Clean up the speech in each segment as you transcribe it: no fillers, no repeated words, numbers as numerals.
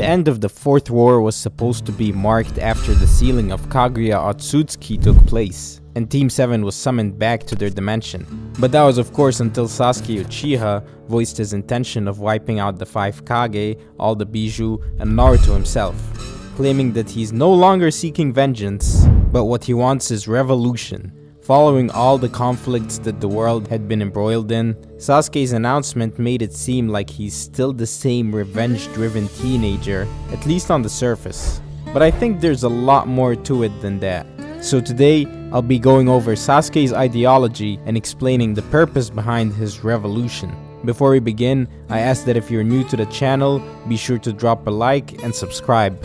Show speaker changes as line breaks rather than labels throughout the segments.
The end of the Fourth War was supposed to be marked after the sealing of Kaguya Otsutsuki took place, and Team 7 was summoned back to their dimension. But that was of course until Sasuke Uchiha voiced his intention of wiping out the 5 Kage, all the Bijou, and Naruto himself, claiming that he's no longer seeking vengeance, but what he wants is revolution. Following all the conflicts that the world had been embroiled in, Sasuke's announcement made it seem like he's still the same revenge-driven teenager, at least on the surface. But I think there's a lot more to it than that. So today, I'll be going over Sasuke's ideology and explaining the purpose behind his revolution. Before we begin, I ask that if you're new to the channel, be sure to drop a like and subscribe.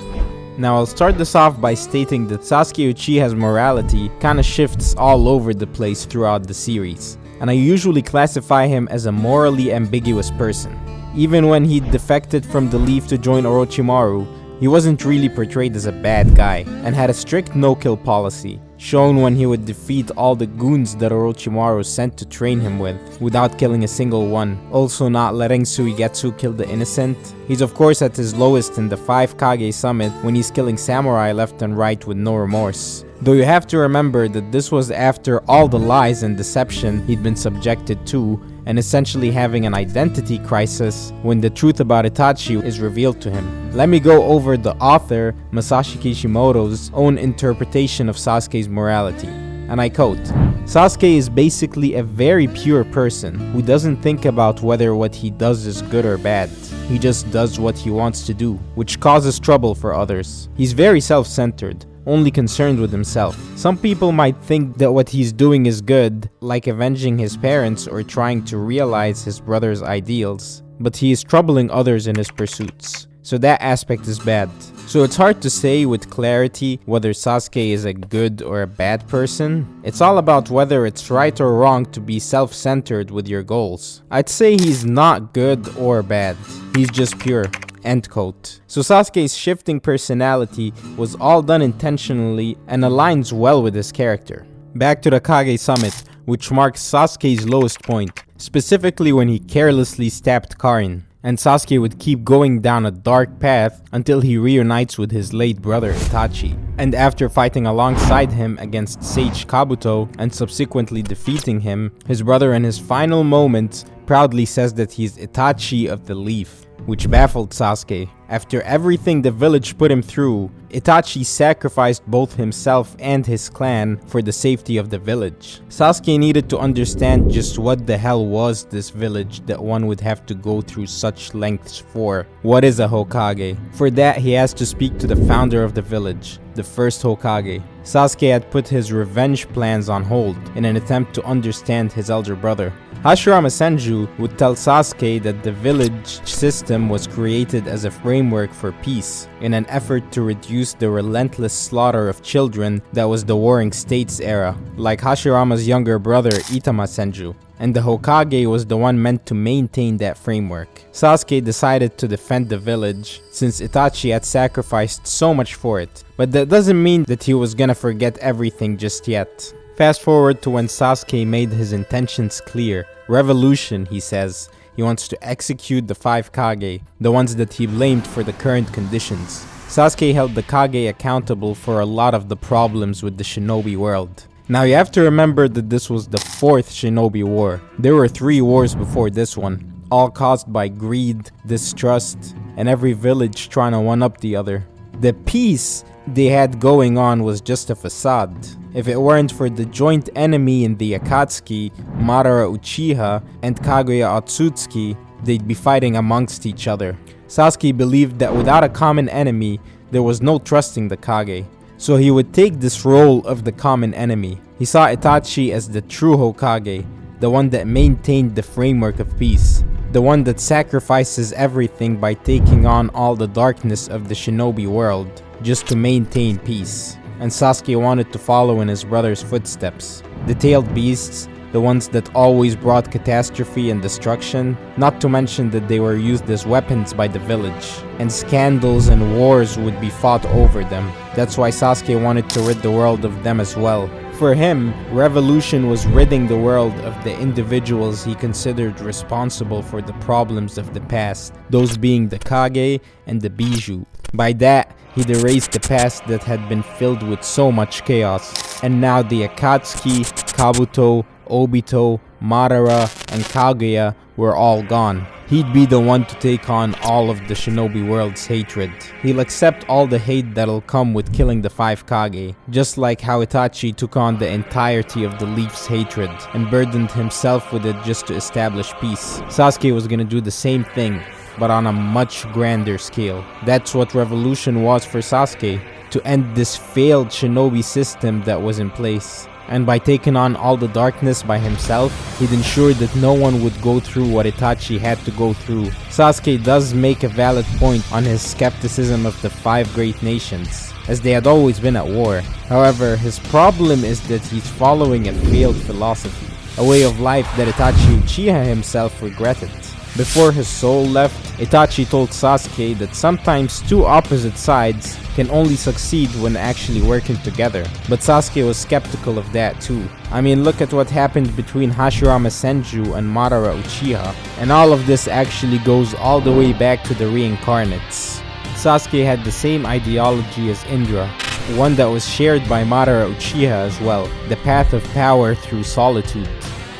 Now I'll start this off by stating that Sasuke Uchiha's morality kinda shifts all over the place throughout the series, and I usually classify him as a morally ambiguous person. Even when he defected from the Leaf to join Orochimaru, he wasn't really portrayed as a bad guy, and had a strict no-kill policy, shown when he would defeat all the goons that Orochimaru sent to train him with, without killing a single one, also not letting Suigetsu kill the innocent. He's of course at his lowest in the 5 Kage summit when he's killing samurai left and right with no remorse. Though you have to remember that this was after all the lies and deception he'd been subjected to, and essentially having an identity crisis when the truth about Itachi is revealed to him. Let me go over the author Masashi Kishimoto's own interpretation of Sasuke's morality, and I quote, "Sasuke is basically a very pure person who doesn't think about whether what he does is good or bad. He just does what he wants to do, which causes trouble for others. He's very self-centered, only concerned with himself. Some people might think that what he's doing is good, like avenging his parents or trying to realize his brother's ideals, but he is troubling others in his pursuits. So that aspect is bad." So it's hard to say with clarity whether Sasuke is a good or a bad person. It's all about whether it's right or wrong to be self-centered with your goals. I'd say he's not good or bad. He's just pure. End quote. So Sasuke's shifting personality was all done intentionally and aligns well with his character. Back to the Kage Summit, which marks Sasuke's lowest point, specifically when he carelessly stabbed Karin. And Sasuke would keep going down a dark path until he reunites with his late brother Itachi. And after fighting alongside him against Sage Kabuto and subsequently defeating him, his brother in his final moments proudly says that he's Itachi of the Leaf, which baffled Sasuke. After everything the village put him through, Itachi sacrificed both himself and his clan for the safety of the village. Sasuke needed to understand just what the hell was this village that one would have to go through such lengths for. What is a Hokage? For that, he has to speak to the founder of the village, the first Hokage. Sasuke had put his revenge plans on hold in an attempt to understand his elder brother. Hashirama Senju would tell Sasuke that the village system was created as a framework for peace, in an effort to reduce the relentless slaughter of children that was the Warring States era, like Hashirama's younger brother Itama Senju. And the Hokage was the one meant to maintain that framework. Sasuke decided to defend the village, since Itachi had sacrificed so much for it, but that doesn't mean that he was gonna forget everything just yet. Fast forward to when Sasuke made his intentions clear. Revolution, he says. He wants to execute the 5 Kage, the ones that he blamed for the current conditions. Sasuke held the Kage accountable for a lot of the problems with the Shinobi world. Now you have to remember that this was the 4th Shinobi War. There were 3 wars before this one, all caused by greed, distrust, and every village trying to one-up the other. The peace they had going on was just a facade. If it weren't for the joint enemy in the Akatsuki, Madara Uchiha, and Kaguya Otsutsuki, they'd be fighting amongst each other. Sasuke believed that without a common enemy, there was no trusting the Kage. So he would take this role of the common enemy. He saw Itachi as the true Hokage, the one that maintained the framework of peace, the one that sacrifices everything by taking on all the darkness of the Shinobi world just to maintain peace. And Sasuke wanted to follow in his brother's footsteps. The tailed beasts, the ones that always brought catastrophe and destruction, not to mention that they were used as weapons by the village, and scandals and wars would be fought over them. That's why Sasuke wanted to rid the world of them as well. For him, revolution was ridding the world of the individuals he considered responsible for the problems of the past, those being the Kage and the Bijou. By that, he'd erased the past that had been filled with so much chaos, and now the Akatsuki, Kabuto, Obito, Madara, and Kaguya were all gone. He'd be the one to take on all of the Shinobi world's hatred. He'll accept all the hate that'll come with killing the 5 Kage, just like how Itachi took on the entirety of the Leaf's hatred and burdened himself with it just to establish peace. Sasuke was gonna do the same thing, but on a much grander scale. That's what revolution was for Sasuke, to end this failed shinobi system that was in place. And by taking on all the darkness by himself, he'd ensure that no one would go through what Itachi had to go through. Sasuke does make a valid point on his skepticism of the 5 great nations, as they had always been at war. However, his problem is that he's following a failed philosophy, a way of life that Itachi Uchiha himself regretted. Before his soul left, Itachi told Sasuke that sometimes 2 opposite sides can only succeed when actually working together. But Sasuke was skeptical of that too. I mean, look at what happened between Hashirama Senju and Madara Uchiha. And all of this actually goes all the way back to the reincarnates. Sasuke had the same ideology as Indra, one that was shared by Madara Uchiha as well, the path of power through solitude,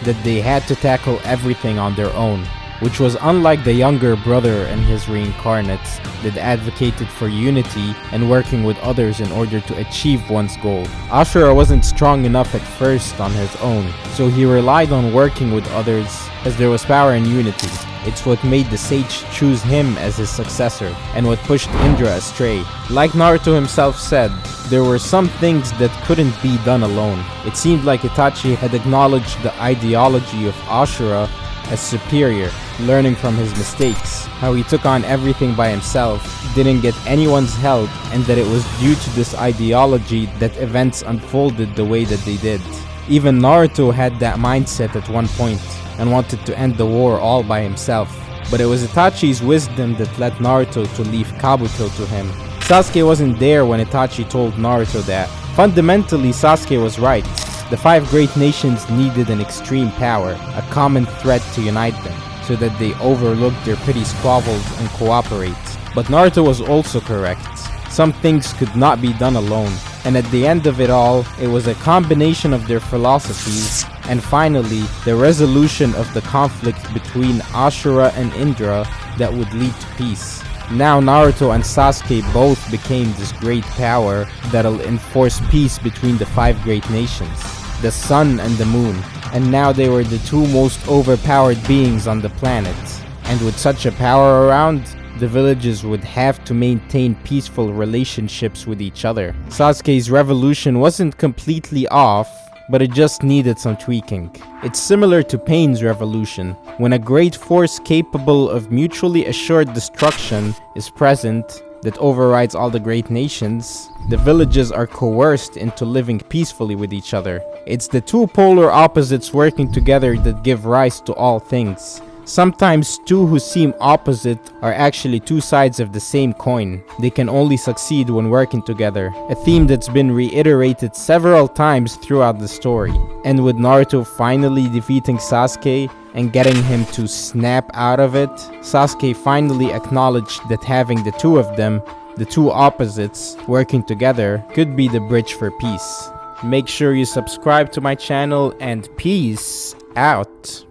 that they had to tackle everything on their own, which was unlike the younger brother and his reincarnates that advocated for unity and working with others in order to achieve one's goal. Ashura wasn't strong enough at first on his own, so he relied on working with others as there was power in unity. It's what made the sage choose him as his successor and what pushed Indra astray. Like Naruto himself said, there were some things that couldn't be done alone. It seemed like Itachi had acknowledged the ideology of Ashura as superior, learning from his mistakes, how he took on everything by himself, didn't get anyone's help, and that it was due to this ideology that events unfolded the way that they did. Even Naruto had that mindset at one point, and wanted to end the war all by himself. But it was Itachi's wisdom that led Naruto to leave Kabuto to him. Sasuke wasn't there when Itachi told Naruto that. Fundamentally, Sasuke was right. The 5 great nations needed an extreme power, a common threat to unite them, so that they overlooked their petty squabbles and cooperate. But Naruto was also correct. Some things could not be done alone, and at the end of it all, it was a combination of their philosophies, and finally, the resolution of the conflict between Ashura and Indra that would lead to peace. Now Naruto and Sasuke both became this great power that'll enforce peace between the 5 great nations, the sun and the moon, and now they were the 2 most overpowered beings on the planet. And with such a power around, the villages would have to maintain peaceful relationships with each other. Sasuke's revolution wasn't completely off, but it just needed some tweaking. It's similar to Pain's revolution. When a great force capable of mutually assured destruction is present that overrides all the great nations, the villages are coerced into living peacefully with each other. It's the 2 polar opposites working together that give rise to all things. Sometimes 2 who seem opposite are actually 2 sides of the same coin. They can only succeed when working together, a theme that's been reiterated several times throughout the story. And with Naruto finally defeating Sasuke and getting him to snap out of it, Sasuke finally acknowledged that having the 2 of them, the 2 opposites, working together could be the bridge for peace. Make sure you subscribe to my channel, and peace out.